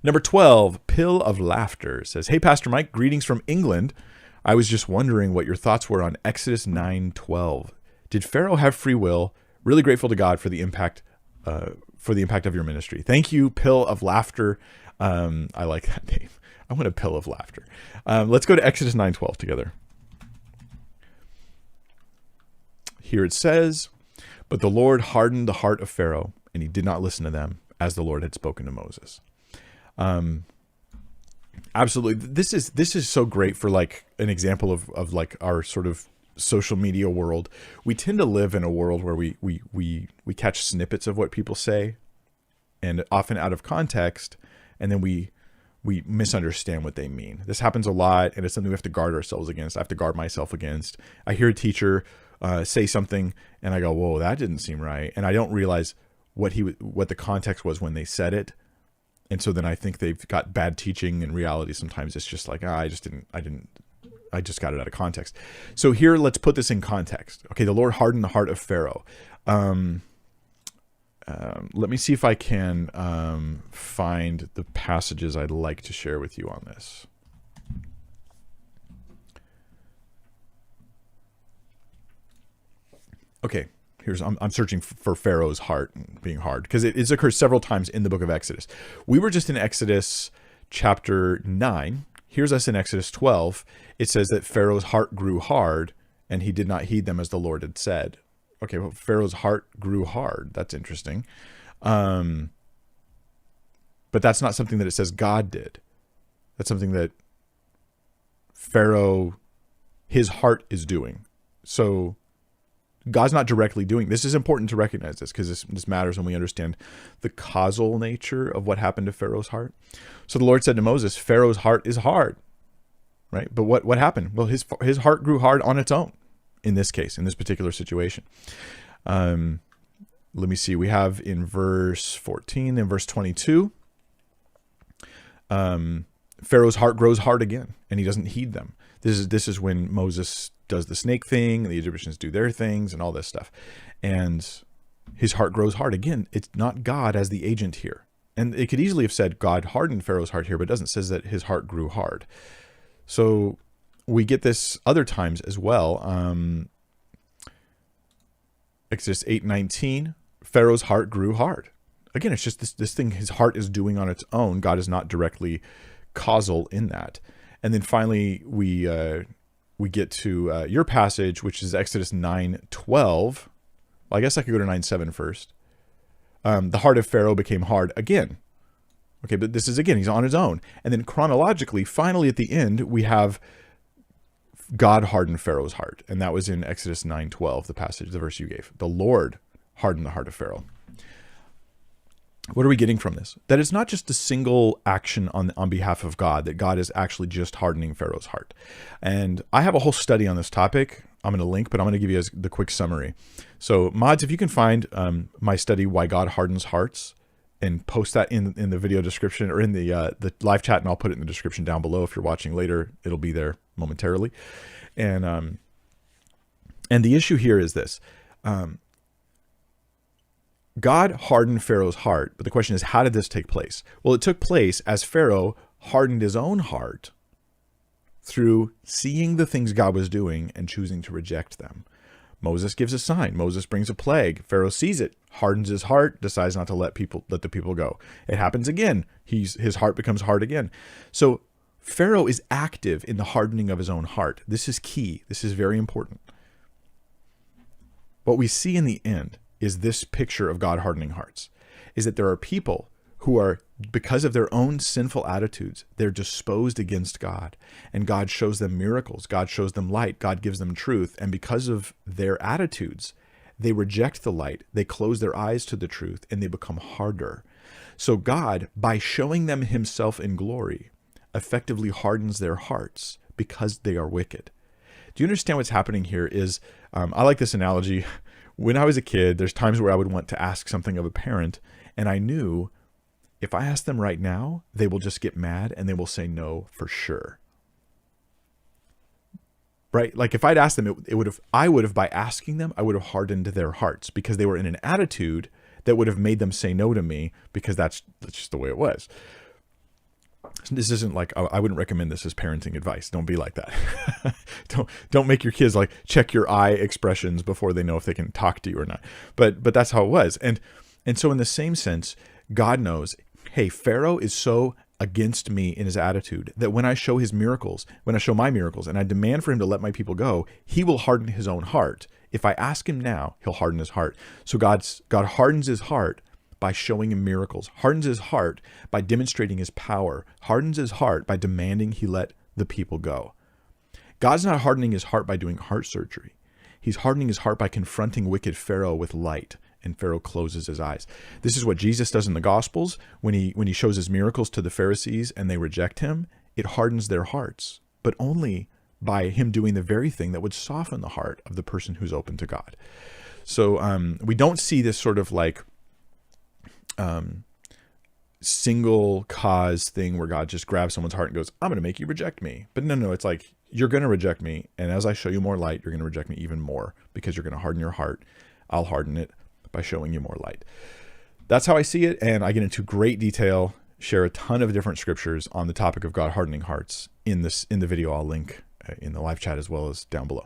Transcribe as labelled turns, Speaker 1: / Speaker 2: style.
Speaker 1: Number 12, Pill of Laughter says, "Hey, Pastor Mike, greetings from England. I was just wondering what your thoughts were on Exodus 9:12. Did Pharaoh have free will? Really grateful to God for the impact of your ministry. Thank you, Pill of Laughter." I like that name. I want a pill of laughter. Let's go to Exodus 9:12 together. Here it says, "But the Lord hardened the heart of Pharaoh, and he did not listen to them, as the Lord had spoken to Moses." Absolutely. This is so great for like an example of like our sort of social media world. We tend to live in a world where we catch snippets of what people say, and often out of context, and then we misunderstand what they mean. This happens a lot, and it's something we have to guard ourselves against. I have to guard myself against. I hear a teacher say something, and I go, "Whoa, that didn't seem right," and I don't realize what the context was when they said it. And so then I think they've got bad teaching. In reality, sometimes it's just like, I just got it out of context. So here, let's put this in context. Okay, the Lord hardened the heart of Pharaoh. Let me see if I can find the passages I'd like to share with you on this. Okay. I'm searching for Pharaoh's heart being hard, because it occurs several times in the book of Exodus. We were just in Exodus chapter 9. Here's us in Exodus 12. It says that Pharaoh's heart grew hard, and he did not heed them as the Lord had said. Okay, well, Pharaoh's heart grew hard. That's interesting. But that's not something that it says God did. That's something that Pharaoh, his heart is doing. So God's not directly doing this. Is important to recognize this, because this matters when we understand the causal nature of what happened to Pharaoh's heart. So the Lord said to Moses, "Pharaoh's heart is hard," right? But what happened? Well, his heart grew hard on its own. In this case, in this particular situation, let me see. We have in verse 14 and verse 22, Pharaoh's heart grows hard again, and he doesn't heed them. This is when Moses does the snake thing, and the Egyptians do their things, and all this stuff. And his heart grows hard. Again, it's not God as the agent here. And it could easily have said God hardened Pharaoh's heart here, but it doesn't. It says that his heart grew hard. So we get this other times as well. Exodus 8:19, Pharaoh's heart grew hard. Again, it's just this thing his heart is doing on its own. God is not directly causal in that. And then finally, we get to your passage, which is Exodus 9:12. Well, I guess I could go to 9:7 first. The heart of Pharaoh became hard again. Okay, but this is, again, he's on his own. And then chronologically, finally at the end, we have God hardened Pharaoh's heart. And that was in Exodus 9:12, the verse you gave. The Lord hardened the heart of Pharaoh. What are we getting from this? That it's not just a single action on behalf of God, that God is actually just hardening Pharaoh's heart. And I have a whole study on this topic. I'm going to link, but I'm going to give you the quick summary. So mods, if you can find my study, Why God Hardens Hearts, and post that in the video description or in the live chat, and I'll put it in the description down below. If you're watching later, it'll be there momentarily. And the issue here is this. God hardened Pharaoh's heart, but the question is, how did this take place? Well, it took place as Pharaoh hardened his own heart through seeing the things God was doing and choosing to reject them. Moses gives a sign. Moses brings a plague. Pharaoh sees it, hardens his heart, decides not to let the people go. It happens again. His heart becomes hard again. So Pharaoh is active in the hardening of his own heart. This is key. This is very important. What we see in the end is this picture of God hardening hearts, is that there are people who are, because of their own sinful attitudes, they're disposed against God, and God shows them miracles. God shows them light. God gives them truth. And because of their attitudes, they reject the light. They close their eyes to the truth, and they become harder. So God, by showing them himself in glory, effectively hardens their hearts because they are wicked. Do you understand what's happening here? I like this analogy. When I was a kid, there's times where I would want to ask something of a parent, and I knew if I ask them right now, they will just get mad and they will say no for sure. Right? Like if I'd asked them, I would have, by asking them, I would have hardened their hearts because they were in an attitude that would have made them say no to me, because that's just the way it was. This isn't like, I wouldn't recommend this as parenting advice. Don't be like that. don't make your kids like check your eye expressions before they know if they can talk to you or not. But that's how it was. And so in the same sense, God knows, hey, Pharaoh is so against me in his attitude that when I show his miracles, when I show my miracles and I demand for him to let my people go, he will harden his own heart. If I ask him now, he'll harden his heart. So God hardens his heart by showing him miracles, hardens his heart by demonstrating his power, hardens his heart by demanding he let the people go. God's not hardening his heart by doing heart surgery. He's hardening his heart by confronting wicked Pharaoh with light, and Pharaoh closes his eyes. This is what Jesus does in the Gospels when he shows his miracles to the Pharisees and they reject him. It hardens their hearts, but only by him doing the very thing that would soften the heart of the person who's open to God. So we don't see this sort of like single cause thing where God just grabs someone's heart and goes, I'm going to make you reject me. But no, it's like, you're going to reject me. And as I show you more light, you're going to reject me even more because you're going to harden your heart. I'll harden it by showing you more light. That's how I see it. And I get into great detail, share a ton of different scriptures on the topic of God hardening hearts in the video I'll link in the live chat as well as down below.